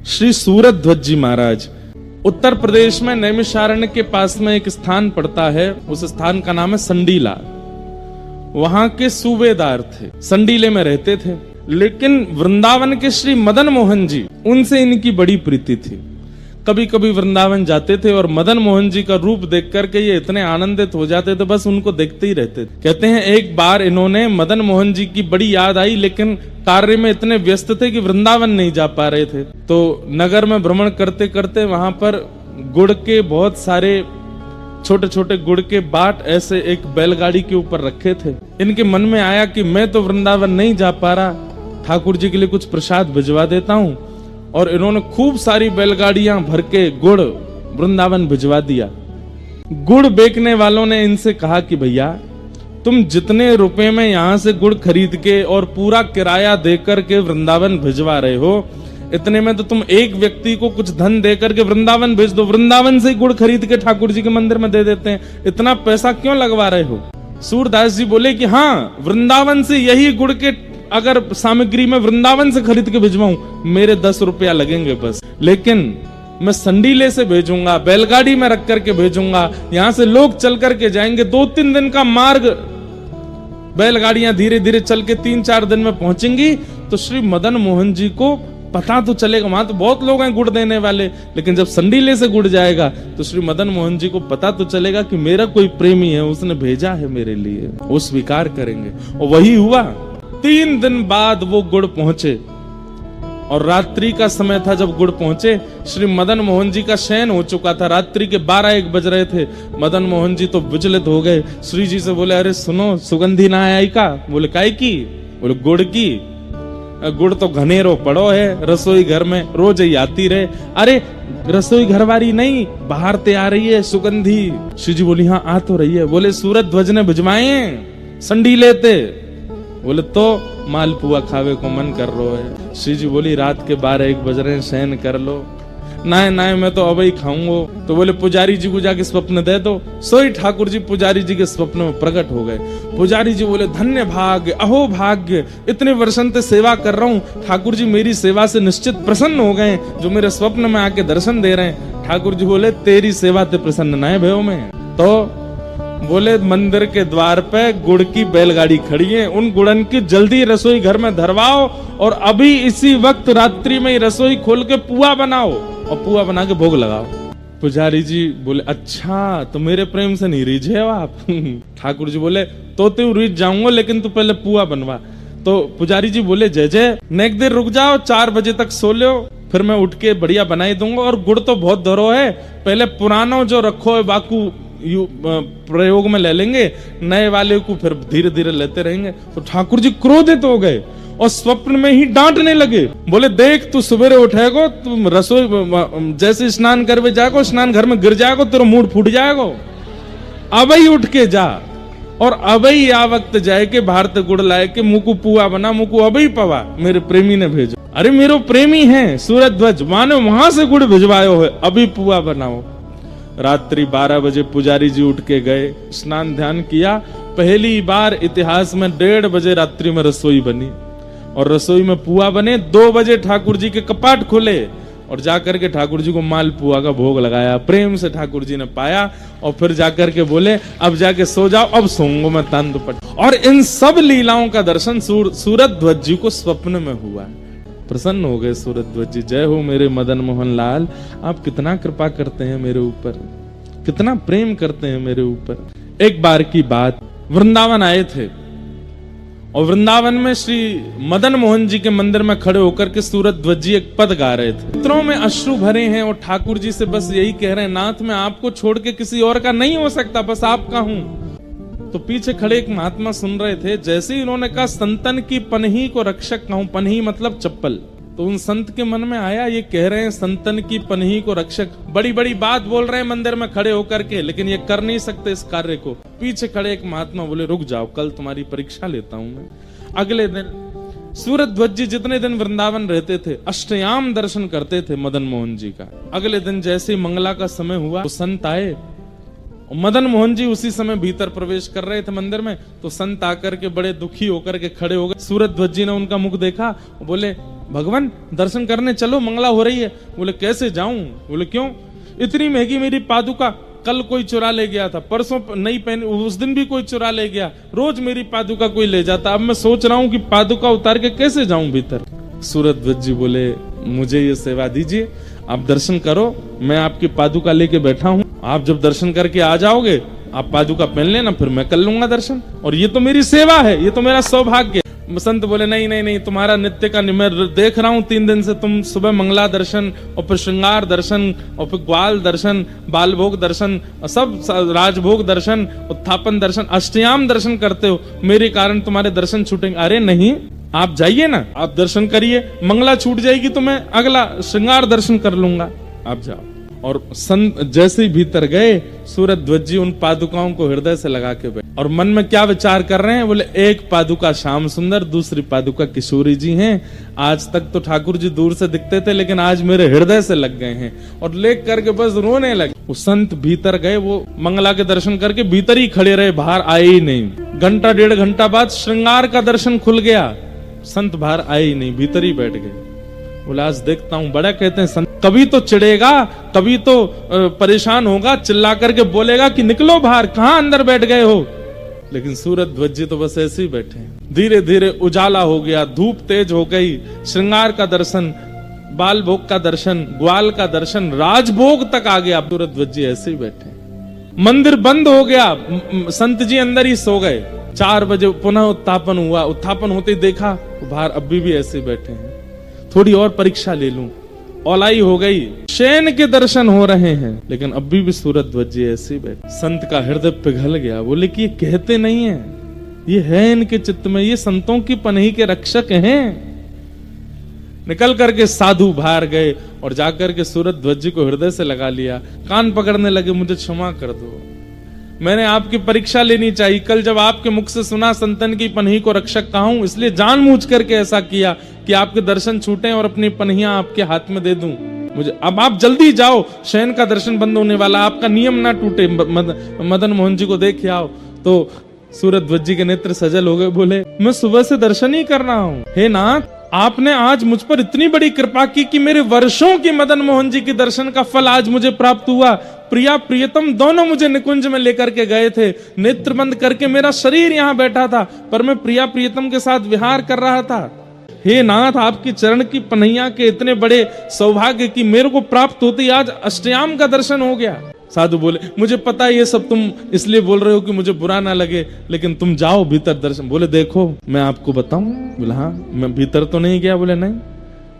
श्री सूरत ध्वज जी महाराज उत्तर प्रदेश में नैमिषारण्य के पास में एक स्थान पड़ता है। उस स्थान का नाम है संडीला। वहां के सूबेदार थे, संडीले में रहते थे। लेकिन वृंदावन के श्री मदन मोहन जी, उनसे इनकी बड़ी प्रीति थी। कभी कभी वृंदावन जाते थे और मदन मोहन जी का रूप देख करके ये इतने आनंदित हो जाते थे, बस उनको देखते ही रहते थे। कहते हैं एक बार इन्होंने मदन मोहन जी की बड़ी याद आई, लेकिन कार्य में इतने व्यस्त थे कि वृंदावन नहीं जा पा रहे थे। तो नगर में भ्रमण करते करते वहां पर गुड़ के बहुत सारे छोटे छोटे गुड़ के बाट ऐसे एक बैलगाड़ी के ऊपर रखे थे। इनके मन में आया कि मैं तो वृंदावन नहीं जा पा रहा, ठाकुर जी के लिए कुछ प्रसाद भिजवा देता हूं। और इन्होंने खूब सारी बैलगाड़ियां भर के गुड़ वृंदावन भिजवा दिया। गुड़ बेचने वालों ने इनसे कहा कि भैया तुम जितने रुपए में यहां से गुड़ खरीद के और पूरा किराया देकर के वृंदावन भिजवा रहे हो, इतने में तो तुम एक व्यक्ति को कुछ धन देकर के वृंदावन भेज दो, वृंदावन से गुड़ खरीद के ठाकुर जी के मंदिर में दे देते हैं, इतना पैसा क्यों लगवा रहे हो। सूरदास जी बोले कि हाँ, वृंदावन से यही गुड़ के अगर सामग्री में वृंदावन से खरीद के भिजवाऊं, मेरे 10 रुपया लगेंगे बस, लेकिन मैं संडीले से भेजूंगा, बैलगाड़ी में रख करके भेजूंगा, यहां से लोग चल करके जाएंगे, 2-3 दिन का मार्ग, बैलगाड़ियां धीरे धीरे चल के 3-4 दिन में पहुंचेंगी। तो श्री मदन मोहन जी को पता तो चलेगा, वहां तो बहुत लोग हैं गुड़ देने वाले, लेकिन जब संडीले से गुड़ जाएगा तो श्री मदन मोहन जी को पता तो चलेगा कि मेरा कोई प्रेमी है, उसने भेजा है मेरे लिए, वो स्वीकार करेंगे। और वही हुआ। 3 दिन बाद वो गुड़ पहुंचे और रात्रि का समय था जब गुड़ पहुंचे। श्री मदन मोहन जी का शयन हो चुका था, रात्रि के 12-1 बज रहे थे। मदन मोहन जी तो विचलित हो गए, श्री जी से बोले अरे सुनो, सुगंधी ना आई का? बोले काय की? बोले गुड़ की। गुड़ तो घनेरो पड़ो है रसोई घर में, रोज ही आती रहे। अरे रसोई घर वाली नहीं, बाहर ते आ रही है सुगंधी। श्री जी बोली हाँ आ तो रही है। बोले सूरत ध्वज ने भिजवाए संडीले ते? बोले तो मालपुआ खावे को मन कर रहा है। श्री जी बोली रात के 12-1 बज रहे हैं, शयन कर लो। ना मैं तो अब ही खाऊंगा। तो बोले पुजारी जी को जाके स्वप्न दे दो। सोई ठाकुर जी पुजारी जी के स्वप्न में प्रकट हो गए। पुजारी जी बोले धन्य भाग्य, अहो भाग्य, इतने वर्षों से सेवा कर रहा हूँ, ठाकुर जी मेरी सेवा से निश्चित प्रसन्न हो गए, जो मेरे स्वप्न में आके दर्शन दे रहे हैं। ठाकुर जी बोले तेरी सेवा ते प्रसन्न ना है भयो में। तो बोले मंदिर के द्वार पे गुड़ की बैलगाड़ी खड़ी है, उन गुड़न की जल्दी रसोई घर में धरवाओ और अभी इसी वक्त रात्रि में रसोई खोल के पुआ बनाओ और पुआ बना के भोग लगाओ। पुजारी जी बोले अच्छा, तो मेरे प्रेम से नहीं रीझे हो आप? ठाकुर जी बोले तो रीझ जाऊंगा, लेकिन तू पहले पुआ बनवा। तो पुजारी जी बोले जय जय, नेक देर रुक जाओ, 4 बजे तक सो लो, फिर मैं उठ के बढ़िया बनाई दूंगा। और गुड़ तो बहुत धरो है, पहले पुराना जो रखो है बाकू प्रयोग में ले लेंगे, नए वाले को फिर धीरे धीरे लेते रहेंगे। तो ठाकुर जी क्रोधित हो गए और स्वप्न में ही डांटने लगे। बोले देख तू सवेरे उठेगो, तुम रसोई जैसे स्नान करवे जाएगो, स्नान घर में गिर जाएगो, तेरा मूड फूट जाएगो। अब ही उठ के जा और अब ही आ वक्त जाए के भारत गुड़ लाए के मुकु पुआ बना, मुकु अब ही पवा मेरे प्रेमी ने भेजो। अरे मेरो प्रेमी है सूरत ध्वज, माने वहां से गुड़ भिजवायो है, अभी पुआ बनाओ। रात्रि 12 बजे पुजारी जी उठ के गए, स्नान ध्यान किया। पहली बार इतिहास में 1:30 बजे रात्रि में रसोई बनी और रसोई में पुआ बने। 2 बजे ठाकुर जी के कपाट खुले और जाकर के ठाकुर जी को माल पुआ का भोग लगाया। प्रेम से ठाकुर जी ने पाया और फिर जाकर के बोले अब जाके सो जाओ, अब सोऊंगा मैं तंद पट। और इन सब लीलाओं का दर्शन सूरत ध्वज जी को स्वप्न में हुआ। प्रसन्न हो गए सूरत ध्वज जी, जय हो मेरे मदन मोहन लाल, आप कितना कृपा करते हैं मेरे ऊपर, कितना प्रेम करते हैं मेरे ऊपर। एक बार की बात, वृंदावन आए थे और वृंदावन में श्री मदन मोहन जी के मंदिर में खड़े होकर के सूरत ध्वज जी एक पद गा रहे थे। नेत्रों में अश्रु भरे हैं और ठाकुर जी से बस यही कह रहे हैं, नाथ मैं आपको छोड़ के किसी और का नहीं हो सकता, बस आपका हूं। तो पीछे खड़े एक महात्मा सुन रहे थे। जैसे ही इन्होंने कहा संतन की पनही को रक्षक कहूं, पनही मतलब चप्पल, तो उन संत के मन में आया ये कह रहे हैं संतन की पनही को रक्षक, बड़ी बड़ी बात बोल रहे हैं मंदिर में खड़े होकर के, लेकिन ये कर नहीं सकते इस कार्य को। पीछे खड़े एक महात्मा बोले रुक जाओ, कल तुम्हारी परीक्षा लेता हूं मैं। अगले दिन सूरत ध्वज जी जितने दिन वृंदावन रहते थे, अष्टयाम दर्शन करते थे मदन मोहन जी का। अगले दिन जैसे मंगला का समय हुआ तो संत आए, मदन मोहन जी उसी समय भीतर प्रवेश कर रहे थे मंदिर में। तो संत आकर के बड़े दुखी होकर के खड़े हो गए। सूरत ध्वज जी ने उनका मुख देखा, बोले भगवान दर्शन करने चलो, मंगला हो रही है। बोले कैसे जाऊं? बोले क्यों? इतनी महंगी मेरी पादुका, कल कोई चुरा ले गया था, परसों नहीं पहनी, उस दिन भी कोई चुरा ले गया, रोज मेरी पादुका कोई ले जाता। अब मैं सोच रहा हूं कि पादुका उतार के कैसे जाऊं भीतर। सूरध्वज जी बोले मुझे ये सेवा दीजिए, आप दर्शन करो, मैं आपकी पादुका लेके बैठा हूं, आप जब दर्शन करके आ जाओगे आप पादुका पहन लेना, फिर मैं कर लूंगा दर्शन, और ये तो मेरी सेवा है, ये तो मेरा सौभाग्य। संत बोले नहीं नहीं नहीं, तुम्हारा नित्य का मैं देख रहा हूं 3 दिन से, तुम सुबह मंगला दर्शन और फिर श्रृंगार दर्शन और फिर ग्वाल दर्शन, बाल भोग दर्शन, सब राजभोग दर्शन, उत्थापन दर्शन, अष्टयाम दर्शन करते हो, मेरे कारण तुम्हारे दर्शन छूटेंगे। अरे नहीं, आप जाइए ना, आप दर्शन करिए, मंगला छूट जाएगी तो मैं अगला श्रृंगार दर्शन कर लूंगा, आप जाओ। और संत जैसे ही भीतर गए, सूरध्वज जी उन पादुकाओं को हृदय से लगा के बैठे और मन में क्या विचार कर रहे हैं? बोले एक पादुका श्याम सुंदर, दूसरी पादुका किशोरी जी हैं। आज तक तो ठाकुर जी दूर से दिखते थे, लेकिन आज मेरे हृदय से लग गए हैं, और लेख करके बस रोने लगे। वो संत भीतर गए, वो मंगला के दर्शन करके भीतर ही खड़े रहे, बाहर आए ही नहीं। घंटा 1.5 घंटा बाद श्रृंगार का दर्शन खुल गया, संत बाहर आए ही नहीं, भीतर ही बैठ गए। बोला आज देखता हूं, बड़ा कहते हैं संत, कभी तो चिढ़ेगा, कभी तो परेशान होगा, चिल्ला करके बोलेगा कि निकलो बाहर, कहां अंदर बैठ गए हो। लेकिन सूरध्वज जी तो बस ऐसे ही बैठे हैं। धीरे धीरे उजाला हो गया, धूप तेज हो गई, श्रृंगार का दर्शन, बाल भोग का दर्शन, ग्वाल का दर्शन, राजभोग तक आ गया। सूरध्वज जी ऐसे ही बैठे। मंदिर बंद हो गया, संत जी अंदर ही सो गए। 4 बजे पुनः उत्थापन हुआ, उत्थापन होते ही देखा बाहर अभी भी ऐसे ही बैठे हैं। थोड़ी और परीक्षा ले लूं, औलाई हो गई, शयन के दर्शन हो रहे हैं, लेकिन अभी भी सूरध्वज जी ऐसे ही बैठे। संत का हृदय पिघल गया, बोले कि ये कहते नहीं है, ये है इनके चित्त में, ये संतों की पनही के रक्षक हैं। निकल करके साधु बाहर गए और जाकर के सूरध्वज जी को हृदय से लगा लिया, कान पकड़ने लगे, मुझे क्षमा कर दो, मैंने आपकी परीक्षा लेनी चाहिए। कल जब आपके मुख से सुना संतन की पनही को रक्षक कहूं, इसलिए जानबूझ करके ऐसा किया कि आपके दर्शन छूटे और अपनी पनहियां आपके हाथ में दे दूं। मुझे अब आप जल्दी जाओ, शयन का दर्शन बंद होने वाला, आपका नियम ना टूटे, मदन मोहन जी को देख आओ। तो सूरध्वज जी के नेत्र सजल हो गए, बोले मैं सुबह से दर्शन ही कर रहा हूँ, हे नाथ, आपने आज मुझ पर इतनी बड़ी कृपा की कि मेरे वर्षों की मदन मोहन जी के दर्शन का फल आज मुझे प्राप्त हुआ। प्रिया प्रियतम दोनों मुझे निकुंज में लेकर के गए थे, नेत्र बंद करके मेरा शरीर यहाँ बैठा था, पर मैं प्रिया प्रियतम के साथ विहार कर रहा था। हे नाथ, आपकी चरण की पनैया के इतने बड़े सौभाग्य की मेरे को प्राप्त होती आज अष्टयाम का दर्शन हो गया। साधु बोले मुझे पता है ये सब तुम इसलिए बोल रहे हो कि मुझे बुरा ना लगे, लेकिन तुम जाओ भीतर दर्शन। बोले देखो मैं आपको बताऊं? बोला हाँ। मैं भीतर तो नहीं गया? बोले नहीं।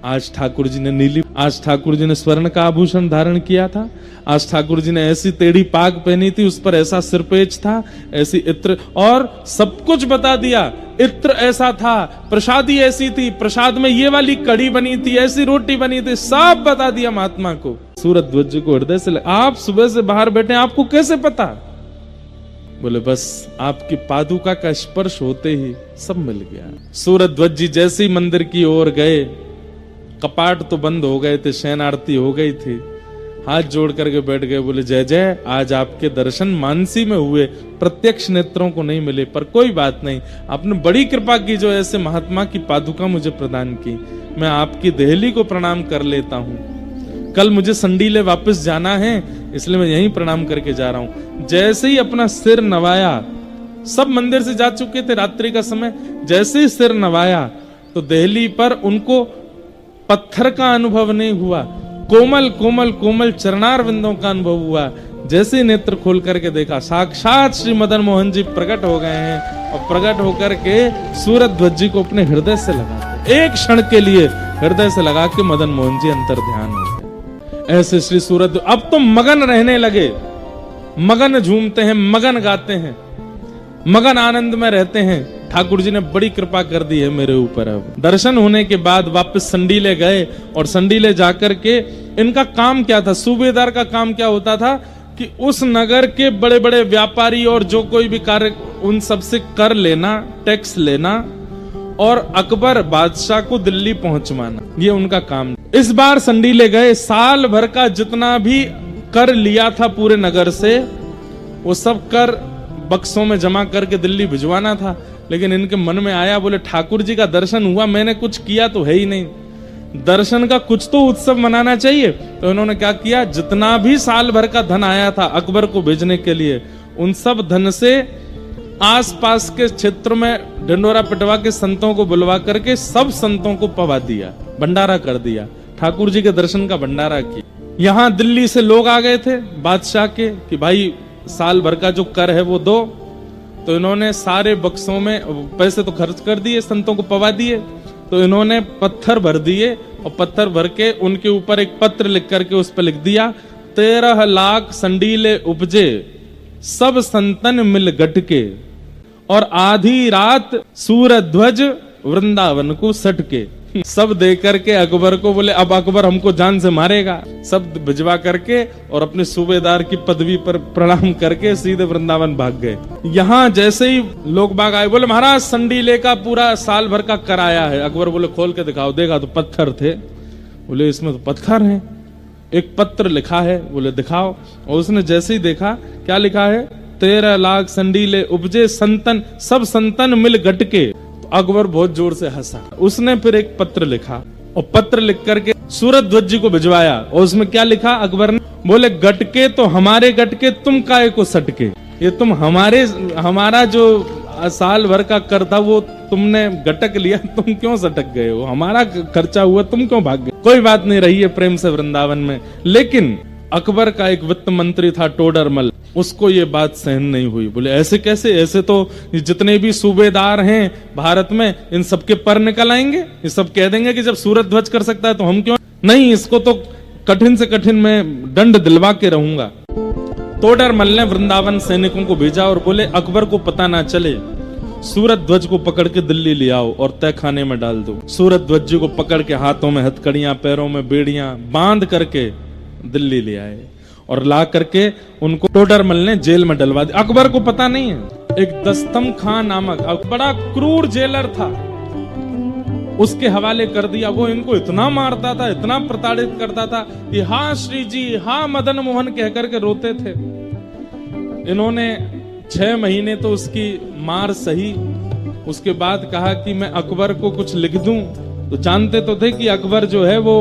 आज ठाकुर जी ने नीली, आज ठाकुर जी ने स्वर्ण का आभूषण धारण किया था, आज ठाकुर जी ने ऐसी टेढ़ी पाग पहनी थी, उस पर ऐसा सिरपेच था, ऐसी इत्र, और सब कुछ बता दिया। इत्र ऐसा था, प्रसादी ऐसी थी, प्रसाद में ये वाली कड़ी बनी थी, ऐसी रोटी बनी थी, सब बता दिया महात्मा को। सूरध्वज जी को हृदय से आप सुबह से बाहर बैठे, आपको कैसे पता? बोले बस आपकी पादुका का स्पर्श होते ही सब मिल गया। सूरध्वज जी जैसे ही मंदिर की ओर गए, कपाट तो बंद हो गए थे, शयन आरती हो गई थी, हाथ जोड़ करके बैठ गए। बोले जय जय, आज आपके दर्शन मानसी में हुए, प्रत्यक्ष नेत्रों को नहीं मिले, पर कोई बात नहीं, आपने बड़ी कृपा की जो ऐसे महात्मा की पादुका मुझे प्रदान की। मैं आपकी देहली को प्रणाम कर लेता हूँ, कल मुझे संडीले वापस जाना है, इसलिए मैं यहीं प्रणाम करके जा रहा हूं। जैसे ही अपना सिर नवाया, सब मंदिर से जा चुके थे रात्रि का समय, जैसे ही सिर नवाया तो देहली पर उनको पत्थर का अनुभव नहीं हुआ, कोमल कोमल कोमल चरणार बिंदों का अनुभव हुआ। जैसे ही नेत्र खोल करके देखा, साक्षात श्री मदन मोहन जी प्रकट हो गए हैं, और प्रकट होकर के सूरध्वज जी को अपने हृदय से लगा, एक क्षण के लिए हृदय से लगा के मदन मोहन जी अंतर ध्यान हो गए। ऐसे श्री सूरत अब तो मगन रहने लगे, मगन झूमते हैं, मगन गाते हैं, मगन आनंद में रहते हैं। ठाकुर जी ने बड़ी कृपा कर दी है मेरे ऊपर। अब दर्शन होने के बाद वापस संडीले गए, और संडीले जाकर के इनका काम क्या था, सूबेदार का काम क्या होता था कि उस नगर के बड़े बड़े व्यापारी और जो कोई भी कार्य, उन सबसे कर लेना, टैक्स लेना, और अकबर बादशाह को दिल्ली पहुंचवाना, ये उनका काम। इस बार संडीले गए, साल भर का जितना भी कर लिया था पूरे नगर से, वो सब कर बक्सों में जमा करके दिल्ली भिजवाना था। लेकिन इनके मन में आया, बोले ठाकुर जी का दर्शन हुआ, मैंने कुछ किया तो है ही नहीं, दर्शन का कुछ तो उत्सव मनाना चाहिए। तो इन्होंने क्या किया, जितना भी साल भर का धन आया था अकबर को भेजने के लिए, उन सब धन से आसपास के क्षेत्र में ढिंडोरा पिटवा के संतों को बुलवा करके सब संतों को पवा दिया, भंडारा कर दिया, ठाकुर जी के दर्शन का भंडारा किया। यहां दिल्ली से लोग आ गए थे बादशाह के कि भाई साल भर का जो कर है वो दो। तो इन्होंने सारे बक्सों में पैसे तो खर्च कर दिए, संतों को पवा दिए। तो इन्होंने पत्थर भर दिए और पत्थर भर के उनके ऊपर एक पत्र लिख करके उस पर लिख दिया, 13 लाख संडीले उपजे सब संतन मिल गटके, और आधी रात सूरध्वज वृंदावन को सटके। सब दे करके अकबर को बोले अब अकबर हमको जान से मारेगा। सब भिजवा करके और अपने सूबेदार की पदवी पर प्रणाम करके सीधे वृंदावन भाग गए। यहाँ जैसे ही लोग बाग आए, बोले महाराज संडीले का पूरा साल भर का कराया है। अकबर बोले खोल के दिखाओ। देखा तो पत्थर थे। बोले इसमें तो पत्थर हैं, एक पत्र लिखा है। बोले दिखाओ। और उसने जैसे ही देखा, क्या लिखा है, 13 लाख संडीले उपजे संतन सब संतन मिल गटके। अकबर बहुत जोर से हंसा। उसने फिर एक पत्र लिखा और पत्र लिख करके सूरध्वज जी को भिजवाया। और उसमें क्या लिखा अकबर ने, बोले गटके तो हमारे गटके, तुम काहे को सटके। ये तुम हमारा जो साल भर का कर था वो तुमने गटक लिया, तुम क्यों सटक गए हो, हमारा खर्चा हुआ, तुम क्यों भाग गए। कोई बात नहीं, रही है प्रेम से वृंदावन में। लेकिन अकबर का एक वित्त मंत्री था टोडरमल, उसको ये बात सहन नहीं हुई। बोले ऐसे कैसे, ऐसे तो जितने भी सूबेदार हैं भारत में इन सबके पर निकल आएंगे। ये सब कह देंगे कि जब सूरध्वज कर सकता है तो हम क्यों नहीं, इसको तो कठिन से कठिन मैं दंड दिलवा के रहूंगा। टोडरमल ने वृंदावन सैनिकों को भेजा और बोले अकबर को पता ना चले, सूरध्वज को पकड़ के दिल्ली ले आओ और तय खाने में डाल दो। सूरध्वज जी को पकड़ के हाथों में हथकड़ियां, पैरों में बेड़ियां बांध करके दिल्ली ले आए और ला करके उनको टोडरमल ने जेल में डलवा दिया। अकबर को पता नहीं है। एक दस्तम खां नामक बड़ा क्रूर जेलर था, उसके हवाले कर दिया। वो इनको इतना मारता था, इतना प्रताड़ित करता था कि हाँ श्री जी, हाँ मदन मोहन कह करके रोते थे। इन्होंने 6 महीने तो उसकी मार सही। उसके बाद कहा कि मैं अकबर को कुछ लिख दूं। तो जानते तो थे कि अकबर जो है वो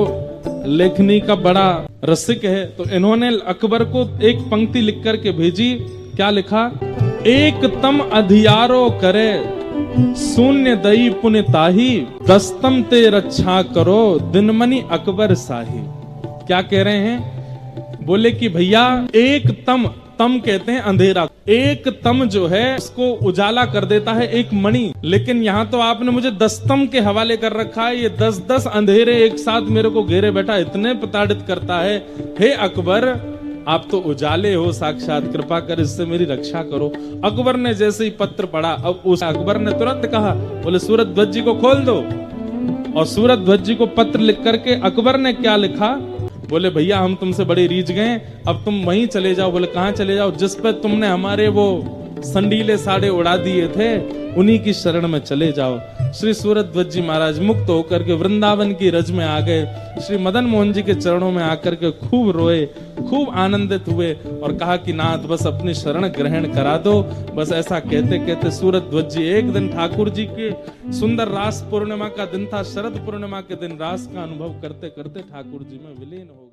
लेखनी का बड़ा रसिक है। तो इन्होंने अकबर को एक पंक्ति लिख करके भेजी। क्या लिखा, एक तम अधियारो करे शून्य दई पुण्य ताही, दस्तम ते रक्षा करो दिनमणि अकबर साही। क्या कह रहे हैं, बोले कि भैया एक तम कहते हैं अंधेरा, एक तम जो है उसको उजाला कर देता है एक मणि। लेकिन यहाँ तो आपने मुझे 10 तम के हवाले कर रखा है। ये 10 अंधेरे एक साथ मेरे को घेरे बैठा, इतने प्रताड़ित करता है। हे अकबर, आप तो उजाले हो साक्षात, कृपा कर इससे मेरी रक्षा करो। अकबर ने जैसे ही पत्र पढ़ा, अब उस अकबर ने तुरंत कहा, बोले सूरध्वज जी को खोल दो। और सूरध्वज जी को पत्र लिख करके अकबर ने क्या लिखा, बोले भैया हम तुमसे बड़े रीझ गए, अब तुम वहीं चले जाओ। बोले कहां चले जाओ, जिस पर तुमने हमारे वो संडीले साड़े उड़ा दिए थे उन्हीं की शरण में चले जाओ। श्री सूरध्वज जी महाराज मुक्त होकर के वृंदावन की रज में आ गए। श्री मदन मोहन जी के चरणों में आकर के खूब रोए, खूब आनंदित हुए और कहा कि नाथ बस अपनी शरण ग्रहण करा दो। बस ऐसा कहते कहते सूरध्वज जी एक दिन ठाकुर जी के सुंदर रास पूर्णिमा का दिन था, शरद पूर्णिमा के दिन रास का अनुभव करते करते ठाकुर जी में विलीन हो गए।